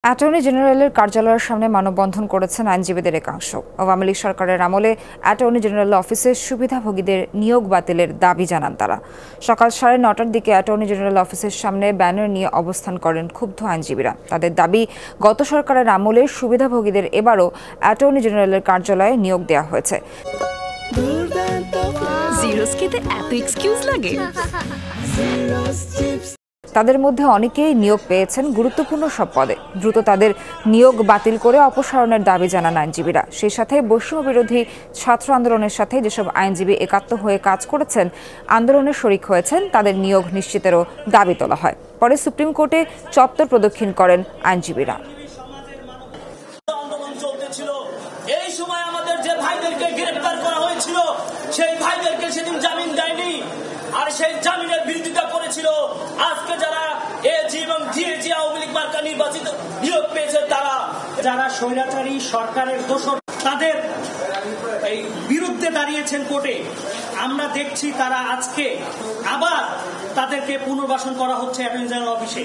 Attorney জেনারেলের কার্যালয়ের সামনে মানববন্ধন করেছেন আইনজীবীদের একাংশ। আওয়ামী লীগ সরকারের আমলে অ্যাটর্নি জেনারেল অফিসে সুবিধাভোগীদের নিয়োগ বাতিলের দাবি জানান তারা। সকাল 9:30টার দিকে অ্যাটর্নি জেনারেল অফিসের সামনে ব্যানার নিয়ে অবস্থান করেন ক্ষুব্ধ আইনজীবীরা। তাদের দাবি, গত সরকারের আমলে সুবিধাভোগীদের এবারও অ্যাটর্নি জেনারেলের কার্যালয়ে নিয়োগ দেওয়া হয়েছে। তাদের মধ্যে অনেকেই নিয়োগ পেয়েছেন গুরুত্বপূর্ণ সব পদে। দ্রুত তাদের নিয়োগ বাতিল করে অপসারণের দাবি জানান আইনজীবীরা। সেই সাথে বৈষম্য বিরোধী ছাত্র আন্দোলনের সাথে যেসব আইনজীবী একাত্ম হয়ে কাজ করেছেন, আন্দোলনের শরিক হয়েছেন, তাদের নিয়োগ নিশ্চিতেরও দাবি তোলা হয়। পরে সুপ্রিম কোর্টে চত্বর প্রদক্ষিণ করেন আইনজীবীরা। এই সময় আমাদের যে ভাইদেরকে গ্রেফতার করা হয়েছিল, সেই ভাইদেরকে সেদিন জামিন দেয়নি, আর সেই জামিনের বিরোধিতা করেছিল। আজকে যারা এজি এবং ডিএজি আওয়ামী লীগ মার্কা নির্বাচিত নিয়োগ পেয়েছে, তারা যারা স্বৈরাচারী সরকারের দোষর, তাদের এই বিরুদ্ধে দাঁড়িয়েছেন কোর্টে। আমরা দেখছি তারা আজকে আবার তাদেরকে পুনর্বাসন করা হচ্ছে অ্যাটর্নি জেনারেল অফিসে।